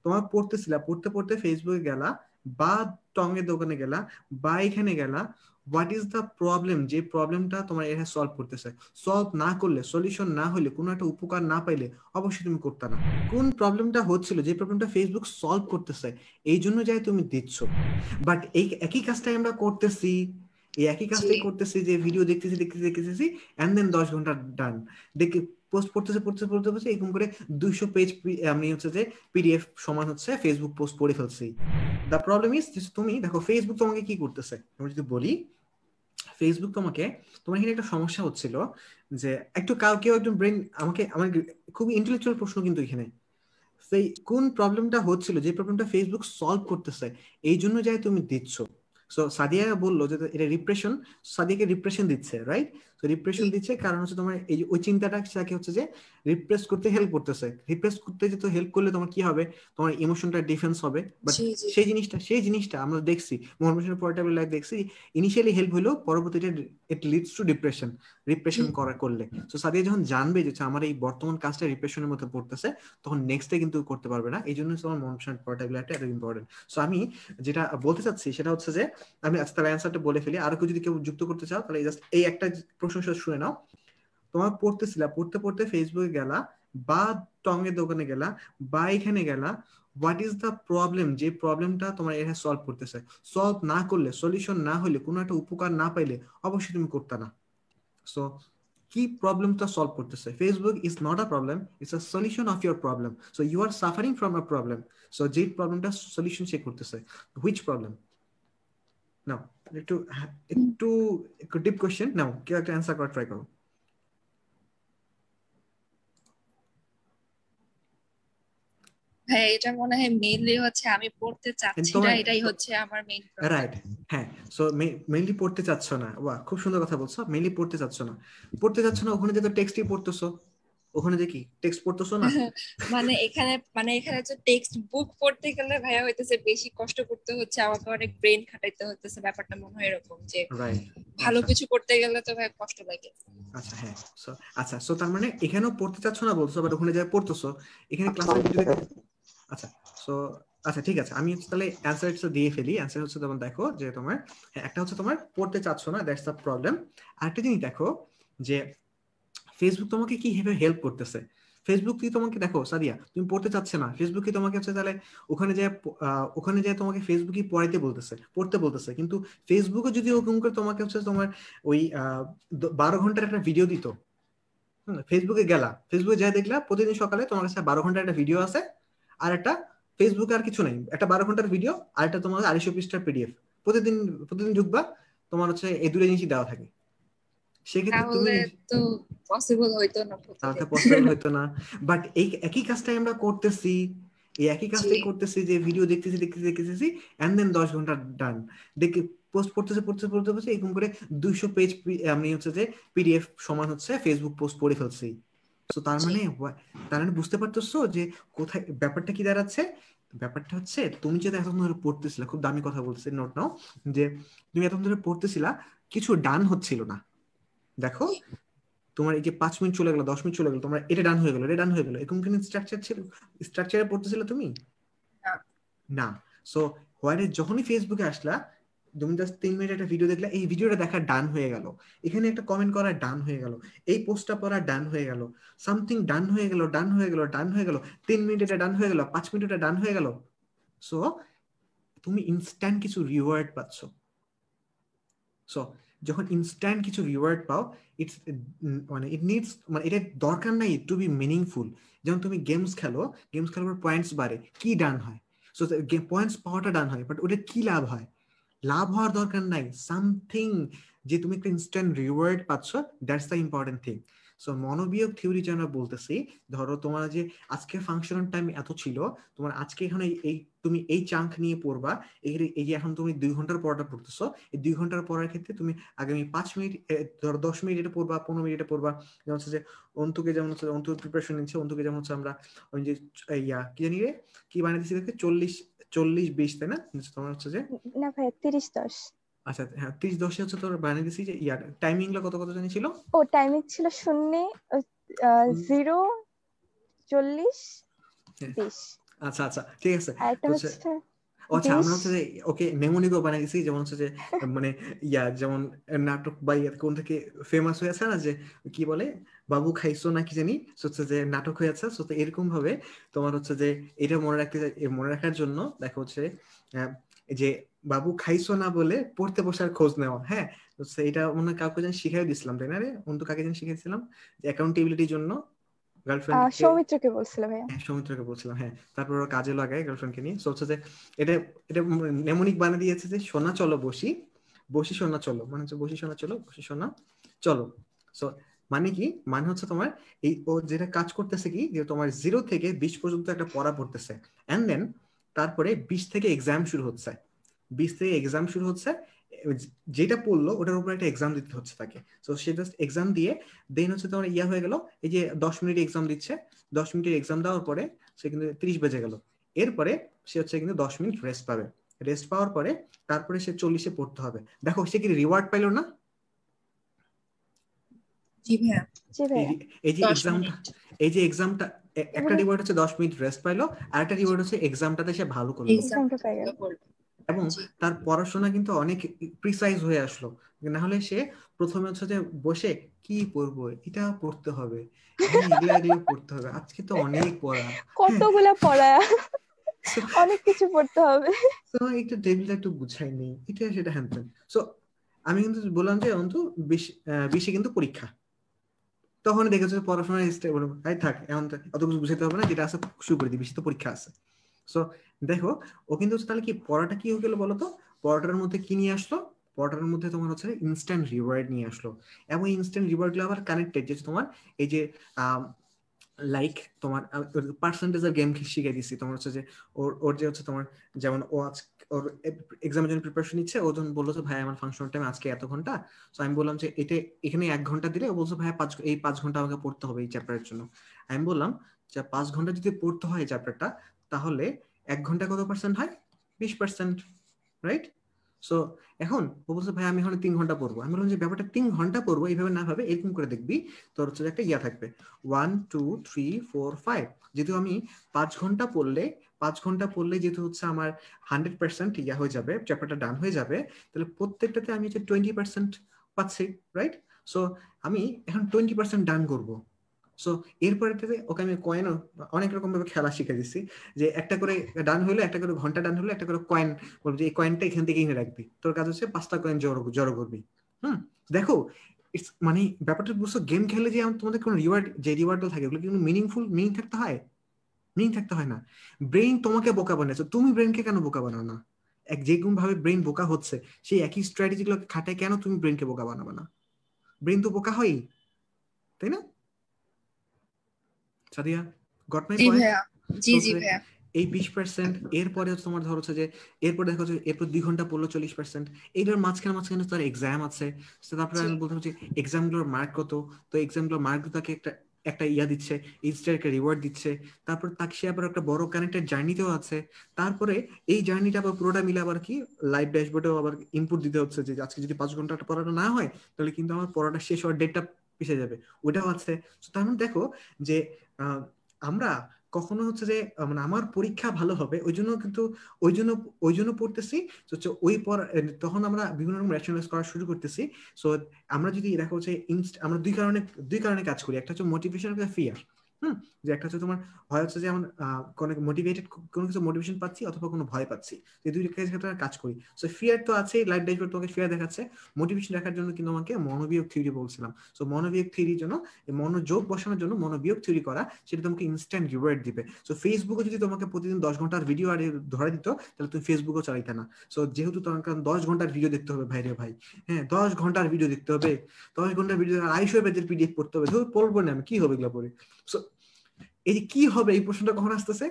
তোমার পড়তেছিলা, পড়তে পড়তে ফেসবুকে গেলা বা টঙের দোকানে গেলা বা এখানে গেলা, হোয়াট ইজ দ্য প্রবলেম, যে প্রবলেমটা তোমার এখানে সলভ করতেছে। সলভ না করলে, সলিউশন না হলে, কোনো একটা উপকার না পাইলে অবশ্যই তুমি করতে না। কোন প্রবলেমটা হচ্ছিল, যে প্রবলেমটা ফেসবুক সলভ করতেছে, এই জন্য যাই তুমি দিচ্ছ। বাট এই একই কাজটাই আমরা করতেছি, এই একই জি কাজটাই করতেছি, যে ভিডিও দেখতেছি দেখতেছি দেখতেছি এন্ড দেন 10 ঘন্টা ডান, দেখে পোস্ট পড়তেছে পড়তেছে পড়তে পড়তে এরকম করে 200 পেজ আমি হচ্ছে যে পিডিএফ সমান হচ্ছে ফেসবুক পোস্ট পড়ে ফেলছি। দ্য প্রবলেম ইজ, তুমি দেখো ফেসবুক তোমাকে কি করতেছে, আমি যদি বলি ফেসবুক তোমাকে, তোমার এখানে একটা সমস্যা হচ্ছিল যে একটু কেউ একটু ব্রেন আমাকে, আমার খুবই ইন্টেলেকচুয়াল প্রশ্ন কিন্তু এখানে, সেই কোন প্রবলেমটা হচ্ছিল, যে প্রবলেমটা ফেসবুক সলভ করতেছে, এই জন্য যাই তুমি দিচ্ছ। সো সাদিয়া বললো যে এটা রিপ্রেশন, সাদিয়াকে রিপ্রেশন দিচ্ছে, রাইট? তো রিপ্রেশন জি দিচ্ছে কারণ হচ্ছে তোমার এই যে ওই চিন্তাটা তাকে হচ্ছে যে রিপ্রেস করতে হেল্প করতেছে। রিপ্রেস করতে যে তো হেল্প করলে তোমার কি হবে, তোমার ইমোশনটা ডিফেন্স হবে। বাট জি জি সেই জিনিসটা আমরা দেখছি, মোহাম্মদ পোর্টেবল লাইফ দেখছি, ইনিশিয়ালি হেল্প হলো, পরবর্তীতে it leads to depression, repression করলে। তো সাদিয়া যখন জানবে যে আচ্ছা, আমার এই বর্তমান কাজটা রিপ্রেশনের মধ্যে পড়তেছে, তখন নেক্সট ডে কিন্তু করতে পারবে না। এই জন্য তোমার মোশন পোর্টেবিলিটি এত ইম্পর্টেন্ট। সো আমি যেটা বলতে চাচ্ছি সেটা হচ্ছে যে, আমি আজকে তাহলে অ্যান্সারটা বলে ফেলি, আর কেউ যদি কেউ যুক্ত করতে চাও তাহলে জাস্ট এই একটা প্রশ্ন শুনে নাও। তোমার পড়তেছিলা, পড়তে পড়তে ফেসবুকে গেলা বা টঙের দোকানে গেলা বা এখানে গেলা, হোয়াট ইজ দ্য প্রবলেম, যে প্রবলেমটা তোমার এখানে সলভ করতেছে। সলভ না করলে, সলিউশন না হলে, কোনো একটা উপকার না পাইলে অবশ্যই তুমি করতে না। সো কি প্রবলেমটা সলভ করতেছে, Facebook is not a problem, it's a solution of your problem. So you are suffering from a problem, so যে প্রবলেমটা সলিউশন সে করতেছে, হুইচ প্রবলেম? নাও একটু একটু একটু ডিপ কোশ্চেন, নাও কেউ একটা অ্যান্সার করার ট্রাই করো। ভাই, এটা মনে হয় মেইনলি হচ্ছে আমি পড়তে চাচ্ছি না, তোমার এটাই হচ্ছে আমার মেইন প্রবলেম। রাইট, হ্যাঁ। সো মেইনলি পড়তে চাচ্ছ না, বাহ খুব সুন্দর কথা বলছো, মেইনলি পড়তে চাচ্ছ না। পড়তে চাচ্ছ না, ওখানে যে তো টেক্সটই পড়তেছো, ওখানে যে কি টেক্সট পড়তেছো না? মানে এখানে যে টেক্সট বুক পড়তে গেলে ভাইয়া হইতেছে বেশি কষ্ট করতে হচ্ছে, আমাকে অনেক ব্রেন খাটাইতে হতেছে, ব্যাপারটা মনে হয় এরকম যে রাইট, ভালো আচ্ছা কিছু করতে গেলে তো ভাই কষ্ট লাগে। আচ্ছা, হ্যাঁ। সো আচ্ছা, সো তার মানে এখানেও পড়তে চাচ্ছ না বলছো, বাট ওখানে যা পড়তেছো, এখানে ক্লাসের ভিডিও। আচ্ছা, সো আচ্ছা ঠিক আছে, আমি তাহলে অ্যান্সারটা দিয়ে ফেলি। অ্যান্সার হচ্ছে যেমন দেখো যে তোমার, হ্যাঁ, একটা হচ্ছে তোমার পড়তে চাচ্ছ না, দ্যাটস দ্য প্রবলেম। আরেকটা জিনিস দেখো যে ফেসবুক তোমাকে কিভাবে হেল্প করতেছে। ফেসবুক কি তোমাকে, দেখো সাদিয়া তুমি পড়তে চাচ্ছে না, ফেসবুক কি তোমাকে হচ্ছে তাহলে ওখানে যে তোমাকে ফেসবুকই পড়তে বলতেছে, কিন্তু ফেসবুকে যদি ওরকম করে তোমাকে হচ্ছে তোমার ওই 12 ঘন্টার একটা ভিডিও দিত, ফেসবুকে গেলা, ফেসবুকে যা দেখলা প্রতিদিন সকালে তোমার কাছে 12 ঘন্টার একটা ভিডিও আছে, আর একটা ফেসবুকে আর কিছু নাই, একটা 12 ঘন্টার ভিডিও আর একটা তোমার 250 পৃষ্ঠার পিডিএফ, প্রতিদিন প্রতিদিন ঢুকবা, তোমার হচ্ছে এই দুটো জিনিসই দেওয়া থাকে, সেক্ষেত্রে তুমি, তাহলে তো পসিবল হইতো না তাহলে প্রতিদিন। পসিবল হইতো না। বাট এই একই কাজটাই আমরা করতেছি, এই একই জি কাজটাই করতেছি, যে ভিডিও দেখতেছি দেখতেছি দেখতেছি এন্ড দেন 10 ঘন্টা ডান, দেখে পোস্ট পড়তেছে পড়তেছে পড়তে পড়তে এরকম করে 200 পেজ আমি হচ্ছে যে পিডিএফ সমান হচ্ছে ফেসবুক পোস্ট পড়ে ফেলছি। সো তার জি মানে তার মানে বুঝতে পারতেছো যে কোথায় ব্যাপারটা কি দাঁড়াচ্ছে। ব্যাপারটা হচ্ছে তুমি যেটা এতক্ষণ ধরে পড়তেছিলা, খুব দামি কথা বলছি, নোট নাও, যে তুমি এতক্ষণ ধরে পড়তেছিলা, কিছু ডান হচ্ছিল না। দেখো জি তোমার এই যে 5 মিনিট চলে গেল, 10 মিনিট চলে গেল, তোমার এটা ডান হয়ে গেল, এটা ডান হয়ে গেল, এরকম কিন্তু স্ট্রাকচার ছিল, স্ট্রাকচারে পড়তেছিলে তুমি না না। সো হোয়াইট যখনই ফেসবুকে আসলা, তুমি জাস্ট 3 মিনিট একটা ভিডিও দেখলা, এই ভিডিওটা দেখা ডান হয়ে গেল, এখানে একটা কমেন্ট করা ডান হয়ে গেল, এই পোস্টটা পড়া ডান হয়ে গেল, সামথিং ডান হয়ে গেল, ডান হয়ে গেল, ডান হয়ে গেল, 3 মিনিট এটা ডান হয়ে গেল, 5 মিনিট এটা ডান হয়ে গেল। সো তুমি ইনস্ট্যান্ট কিছু রিওয়ার্ড পাচ্ছ। সো যখন ইনস্ট্যান্ট কিছু রিওয়ার্ড পাও, ইটস মানে ইট নিডস, মানে এটা দরকার নাই টু বি মিনিংফুল। যেমন তুমি গেমস খেলো, গেমস খেলার পর পয়েন্টস বাড়ে, কি ডান হয়? সো পয়েন্টস পাওয়াটা ডান হয়, বাট ওটা কি লাভ হয়? লাভ হওয়ার দরকার নাই, সামথিং, যে তুমি একটা ইনস্ট্যান্ট রিওয়ার্ড পাচ্ছ, that's the important thing. So মনোবিয়োগ থিওরি যে আমরা বলতেছি, ধরো তোমার যে আজকে ফাংশনাল টাইম এত ছিল, তোমার আজকে এখানে এই তুমি এই চাঙ্ক নিয়ে পড়বা, এই যে এখন তুমি 2 ঘন্টার পড়াটা পড়তেছো, এই 2 ঘন্টার পড়ার ক্ষেত্রে তুমি আগামী 5 মিনিট, ধরো 10 মিনিট এটা পড়বা, 15 মিনিট এটা পড়বা। যেমন হচ্ছে যে অন্তুকে, যেমন হচ্ছে অন্তুর প্রিপারেশন নিচ্ছে, অন্তুকে যেমন হচ্ছে আমরা ওই যে কি জানি রে, কি বানিয়ে দিচ্ছি দেখে, 40-40-20, তাই না? তোমার হচ্ছে যে, না ভাই 30-10। আচ্ছা হ্যাঁ, 30-10 হচ্ছে তোর বানিয়ে দিছি, যে ইয়ার টাইমিং গুলো কত কত জানি ছিল। ও টাইমিং ছিল 0, 0, 40, হ্যাঁ, 20। আচ্ছা আচ্ছা ঠিক আছে। আরেকটা তো হচ্ছে আচ্ছা আমরা 20 হচ্ছে যে ওকে নেমোনিকও বানাই দিছি, যেমন হচ্ছে যে মানে যেমন নাটক বা কোন থেকে ফেমাস হয়েছে না যে কি বলে বাবু খাইছো না কি জানি, হচ্ছে যে নাটক হয়েছে। তো এরকম ভাবে তোমার হচ্ছে যে এটা মনে রাখার জন্য দেখো হচ্ছে এই যে বাবু খাইছো না বলে পড়তে বসার খোঁজ নেওয়া। হ্যাঁ, তো এটা মনে হয় কাউকে যেন শিখাই দিছিলাম, তাই না রে অন্তু? কাকে যেন শিখাইছিলাম যে অ্যাকাউন্টেবিলিটির জন্য গার্লফ্রেন্ডকে। সৌমিত্রকে বলছিল ভাইয়া। হ্যাঁ সৌমিত্রকে বলছিলাম, হ্যাঁ। তারপর ওরা কাজে লাগায় গার্লফ্রেন্ডকে নিয়ে। হচ্ছে যে এটা এটা নেমোনিক বানিয়ে দিয়েছে যে সোনা চলো বসি, বসি সোনা চলো, মানে হচ্ছে বসি সোনা চলো, বসি সোনা চলো। সো মানে কি, মানে হচ্ছে তোমার এই ও যেটা কাজ করতেছে কি, যে তোমার 0 থেকে 20 পর্যন্ত একটা পড়া পড়তেছে, এন্ড দেন তারপরে 20 থেকে এক্সাম শুরু হচ্ছে। 20 থেকে এক্সাম শুরু হচ্ছে, যেটা পড়লো ওটার উপর একটা এক্সাম দিতে হচ্ছে তাকে। তো সে জাস্ট এক্সাম দিয়ে দেন হচ্ছে তোমার হয়ে গেল, এই যে 10 মিনিট এক্সাম দিচ্ছে, 10 মিনিটের এক্সাম দেওয়ার পরে সে কিন্তু 30 বেজে গেল। এরপরে সে হচ্ছে কিন্তু 10 মিনিট রেস্ট পাবে। রেস্ট পাওয়ার পরে তারপরে সে 40-এ পড়তে হবে। দেখো সে কি রিওয়ার্ড পাইলো না? জি ভাইয়া। জি ভাইয়া। এই যে 10 এক্সামটা, মিনিট এই যে এক্সামটা, একটা এগুলো রিওয়ার্ড হচ্ছে 10 মিনিট রেস্ট পাইলো, আর একটা রিওয়ার্ড হচ্ছে এক্সামটাতে সে ভালো করলো। এক্সামটা পাই গেল। এক্সামটা করবে। এবং জি তার পড়াশোনা কিন্তু অনেক প্রিসাইজ হয়ে আসলো। না হলে সে প্রথমে হচ্ছে যে বসে কি পড়বো, এটা পড়তে হবে, হ্যাঁ এগুলা এগুলো পড়তে হবে, আজকে তো অনেক পড়া, হ্যাঁ কতগুলা পড়া, অনেক কিছু পড়তে হবে। তো একটু টেবিলটা একটু গুছাই নেই, এটা সেটা হ্যান ত্যান। সো আমি কিন্তু বললাম যে অন্ত 20-এ কিন্তু পরীক্ষা, তখন দেখেছো পড়াশোনার থাক এখন তো অত কিছু বুঝাতে হবে না, যেটা আছে শুরু করে দিই, বেশি তো পরীক্ষা আছে। সো দেখো ও কিন্তু তাহলে কি পড়াটা কি হয়ে গেল বলতো, পড়াটার মধ্যে কি নিয়ে আসলো, পড়াটার মধ্যে তোমার হচ্ছে ইনস্ট্যান্ট রিওয়ার্ড নিয়ে আসলো। এবং ইনস্ট্যান্ট রিওয়ার্ড গুলো আবার কানেক্টেড, যে তোমার এই যে লাইক তোমার পার্সেন্টেজের গেম শিখে দিচ্ছি তোমার হচ্ছে যে ওর ওর যে হচ্ছে তোমার, যেমন ও আজ ওর এক্সামের জন্য প্রিপারেশন নিচ্ছে, ও যখন বললো যে ভাই আমার ফাংশন টাইম আজকে এত ঘন্টা, তো আমি বললাম যে এটা এখানে 1 ঘন্টা দিলে, ও বলছে ভাই 5 ঘন্টা আমাকে পড়তে হবে এই চ্যাপ্টারের জন্য। আমি বললাম যে 5 ঘন্টা যদি পড়তে হয় চ্যাপ্টারটা, তাহলে 1 ঘন্টা কত পার্সেন্ট হয়? 20%, রাইট? সো এখন ও বলছে ভাই আমি এখন 3 ঘন্টা পড়বো। আমি বললাম যে ব্যাপারটা 3 ঘন্টা পড়বো এইভাবে না ভাবে এরকম করে দেখবি, তোর হচ্ছে একটা থাকবে 1 2 3 4 5। যেহেতু আমি 5 ঘন্টা পড়লে, 5 ঘন্টা পড়লে যেহেতু হচ্ছে আমার 100% হয়ে যাবে, চ্যাপ্টারটা ডান হয়ে যাবে, তাহলে প্রত্যেকটাতে আমি হচ্ছে 20% পাচ্ছি, রাইট? সো আমি এখন 20% ডান করবো। সো এরপরে ওকে আমি কয়েন অনেক রকম ভাবে খেলা শিখে দিচ্ছি, যে একটা করে ডান হলো, একটা করে ঘন্টা ডান হলো, একটা করে কয়েন বলবো যে এই কয়েনটা এখান থেকে এনে রাখবি, তোর কাজ হচ্ছে 5টা কয়েন জড়ো করবি। দেখো মানে ব্যাপারটা বুঝছো, গেম খেলে যে তোমাদের কোনো রিওয়ার্ড, যে রিওয়ার্ডটা থাকে ওগুলো কিন্তু মিনিং থাকতে হয়, মিনিং থাকতে হয় না। ব্রেইন তোমাকে বোকা বানাচ্ছে, তুমি ব্রেইনকে কেন বোকা বানাও না? যেরকম ভাবে ব্রেইন বোকা হচ্ছে, সেই একই স্ট্র্যাটেজি গুলো খাটায় কেন তুমি ব্রেইনকে বোকা বানাবে না? ব্রেইন তো বোকা হয়ই, তাই না Sadia? Got my G point? ভাইয়া। জি সো জি ভাইয়া। এই 20% এরপরে তোমার ধরো হচ্ছে যে এরপর দেখো যে এরপর 2 ঘন্টা পড়লো 40%, এইটার মাঝখানে তার এক্সাম আছে। তারপরে জি আমি বলতে হচ্ছে এক্সাম গুলোর মার্ক কত, তো এক্সাম গুলোর মার্ক তাকে একটা একটা দিচ্ছে, ইনস্টার একটা রিওয়ার্ড দিচ্ছে। তারপর তাকে সে আবার একটা বড় কানেক্টেড জার্নিতেও আছে। তারপরে এই জার্নিটা আবার পুরোটা মিলে আবার কি লাইভ ড্যাশবোর্ডেও আবার ইনপুট দিতে হচ্ছে, যে আজকে যদি 5 ঘন্টা পড়াটা না হয়, তাহলে কিন্তু আমার পড়াটা শেষ হওয়ার ডেটটা পিছিয়ে যাবে, ওটাও আছে। তার মানে দেখো যে আমরা কখনো হচ্ছে যে মানে আমার পরীক্ষা ভালো হবে ওই জন্য কিন্তু ওই জন্য পড়তেছি। ওই পর তখন আমরা বিভিন্ন রকম রেশনালাইজ করা শুরু করতেছি। সো আমরা যদি দেখা হচ্ছে আমরা দুই কারণে কাজ করি, একটা হচ্ছে মোটিভেশন, একটা ফিয়ার। যে একটা হচ্ছে তোমার ভয় হচ্ছে যে আমার কোনো মোটিভেটেড, কোনো কিছু মোটিভেশন পাচ্ছি অথবা কোনো ভয় পাচ্ছি, এই দুই ক্ষেত্রে কাজ করি। সো ফিয়ার তো আছে, লাইফ ড্যাশবোর্ড তোমাকে ফিয়ার দেখাচ্ছে। মোটিভেশন রাখার জন্য কিন্তু আমাকে মনোবিয়োগ থিওরি বলছিলাম। সো মনোবিয়োগ থিওরির জন্য, মনোযোগ বসানোর জন্য মনোবিয়োগ থিওরি করা, সেটা তোমাকে ইনস্ট্যান্ট রিওয়ার্ড দিবে। সো ফেসবুকে যদি তোমাকে প্রতিদিন 10 ঘন্টার ভিডিও আর ধরে দিত, তাহলে তুমি ফেসবুকও চালাইতে না। সো যেহেতু তোমার 10 ঘন্টার ভিডিও দেখতে হবে ভাই রে ভাই, হ্যাঁ 10 ঘন্টার ভিডিও দেখতে হবে, 10 ঘন্টার ভিডিও 250 পেজের পিডিএফ পড়তে হবে, ধর পড়বো না আমি, কি হবে এগুলো পড়ে? সো এই যে কি হবে, এই প্রশ্নটা কখন আসতেছে?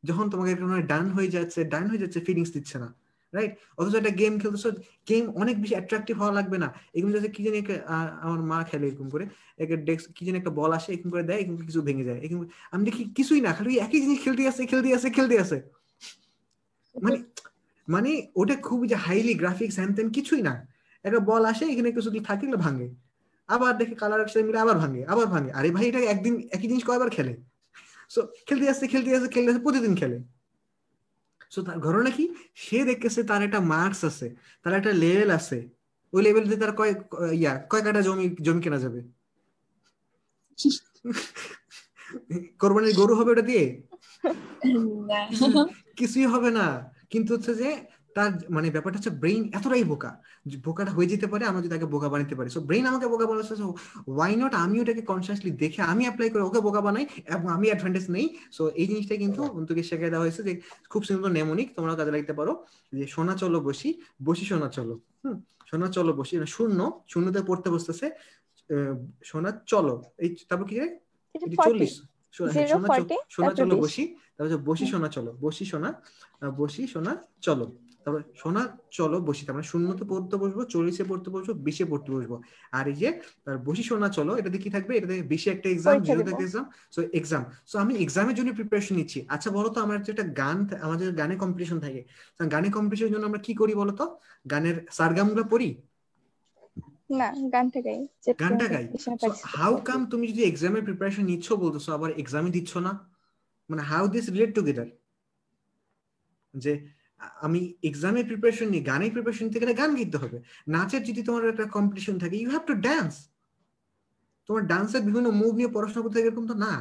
যখন তোমাকে ডান হয়ে যাচ্ছে ফিলিংস দিচ্ছে না, রাইট? অথচ একটা গেম খেলতেছো, গেম অনেক বেশি অ্যাট্রাকটিভ হওয়া লাগবে না। এগুলো যাতে কি জানি আমার মা খেলে এরকম করে, কি জানি একটা বল আসে এরকম করে দেয়, এরকম কিছু ভেঙে যায়, এরকম আমি দেখি কিছুই না, খালি একই জিনিস খেলতে আছে। মানে মানে ওটা খুব যে হাইলি গ্রাফিক্স হ্যান ত্যান কিছুই না, একটা বল আসে এখানে কিছু থাকে ভাঙে, আবার দেখে কালার একসাথে মিলে আবার ভাঙে। আরে ভাই এটা একদিন একই জিনিস কয়বার খেলে? সো খেলতে আসছে প্রতিদিন খেলে। সো তার ঘটনা কি, সে দেখতেছে তার একটা মার্কস আছে, তার একটা লেভেল আছে, ওই লেভেল দিয়ে তার কয় কাটা জমি কেনা যাবে? কোরবানির গরু হবে ওটা দিয়ে? না কিছুই হবে না। কিন্তু হচ্ছে যে তার মানে ব্যাপারটা হচ্ছে ব্রেইন এতটাই বোকা, বোকাটা হয়ে যেতে পারে আমরা যদি তাকে বোকা বানাতে পারি। সো ব্রেইন আমাকে বোকা বানাচ্ছে, ওয়াই নট আমি ওটাকে কনসিয়াসলি দেখে আমি অ্যাপ্লাই করে ওকে বোকা বানাই এবং আমি অ্যাডভান্টেজ নেই। সো এই জিনিসটা কিন্তু অন্তকে শিখিয়ে দেওয়া হয়েছে যে খুব সুন্দর নেমোনিক, তোমরা কাজে লাগতে পারো। যে সোনা চলো বসি, বসি সোনা চলো, সোনা চলো বসি, শূন্য শূন্যতে পড়তে বসতেছে সোনা চলো, এই তারপর কি রে 40, সোনা চলো বসি, তারপর বসি সোনা চলো, বসি সোনা চলো, তারপর সোনা চলো বসি, তারপরে শূন্যতে পড়তে বসবো, 40-এ পড়তে বসবো, 20-এ পড়তে বসবো। আর এই যে তার বসি সোনা চলো, এটাতে কি থাকবে? এটাতে 20-এ একটা এক্সাম, 0-তে একটা এক্সাম। সো এক্সাম, সো আমি এক্সামের জন্য প্রিপারেশন নিচ্ছি। আচ্ছা বলো তো, আমার যেটা আমাদের গানে কম্পিটিশন থাকে, গানে কম্পিটিশনের জন্য আমরা কি করি বলো তো? গানের সারগামগুলো পড়ি না, গানটা গাই। হাউ কাম তুমি যদি এক্সামের প্রিপারেশন নিচ্ছ বলতেছো আবার এক্সামে দিচ্ছ না? মানে হাউ দিস রিলেট টুগেদার? যে আমি এক্সামের প্রিপারেশন নিই, গানের প্রিপারেশন নিতে গেলে গান গাইতে হবে। নাচের যদি তোমার একটা কম্পিটিশন থাকে, ইউ হ্যাভ টু ডান্স। তোমার ডান্সের বিভিন্ন মুভ নিয়ে পড়াশোনা করতে এরকম তো না।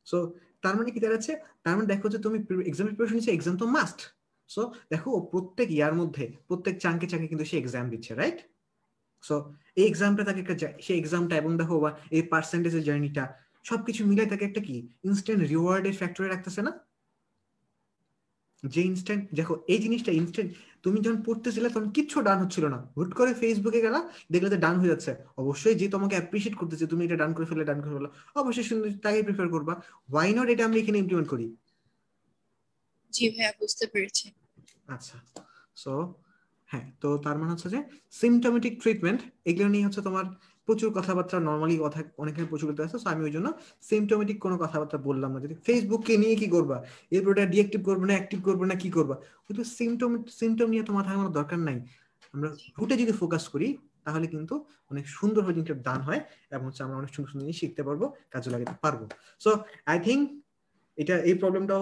সো তার মানে কি দাঁড়াচ্ছে? তার মানে দেখো যে তুমি এক্সামের প্রিপারেশন নিচ্ছ, এক্সাম তো মাস্ট। সো দেখো প্রত্যেক ইয়ার মধ্যে প্রত্যেক চাঙ্কে চাঙ্কে কিন্তু সে এক্সাম দিচ্ছে, রাইট? সো এই এক্সামটা তাকে একটা, সেই এক্সামটা এবং দেখো বা এই পার্সেন্টেজের জার্নিটা সবকিছু মিলাই তাকে একটা কি ইনস্ট্যান্ট রিওয়ার্ডের ফ্যাক্টরে রাখতেছে না? যে ইনস্ট্যান্ট, দেখো এই জিনিসটা ইনস্ট্যান্ট। তুমি যখন পড়তেছিলে তখন কিচ্ছু ডান হচ্ছিল না, হুট করে ফেসবুকে গেলা, দেখলে যে ডান হয়ে যাচ্ছে। অবশ্যই যে তোমাকে অ্যাপ্রিশিয়েট করতেছে, তুমি এটা ডান করে ফেলে, অবশ্যই তাকে প্রিফার করবা। ওয়াই নট এটা আমরা এখানে ইমপ্লিমেন্ট করি? জি ভাইয়া, বুঝতে পেরেছি। আচ্ছা, সো হ্যাঁ, তো তার মানে হচ্ছে যে সিমটোমেটিক ট্রিটমেন্ট, এগুলো নিয়ে হচ্ছে তোমার প্রচুর কথাবার্তা, নর্মালি কথা অনেকের প্রচুর করতে আছে। সো আমি ওই জন্য সিমটোমেটিক কোনো কথাবার্তা বললাম না। যদি ফেসবুককে নিয়ে কি করবা, এরপর ওটা ডিঅ্যাক্টিভ করবো না, অ্যাক্টিভ করবো না, কি করবা, ওই তো সিমটম নিয়ে তো মাথায় আমার দরকার নাই। আমরা রুটে যদি ফোকাস করি তাহলে কিন্তু অনেক সুন্দরভাবে জিনিসটা দান হয় এবং হচ্ছে আমরা অনেক সুন্দর সুন্দর জিনিস শিখতে পারবো, কাজে লাগাতে পারবো। সো আই থিঙ্ক এটা এই প্রবলেমটা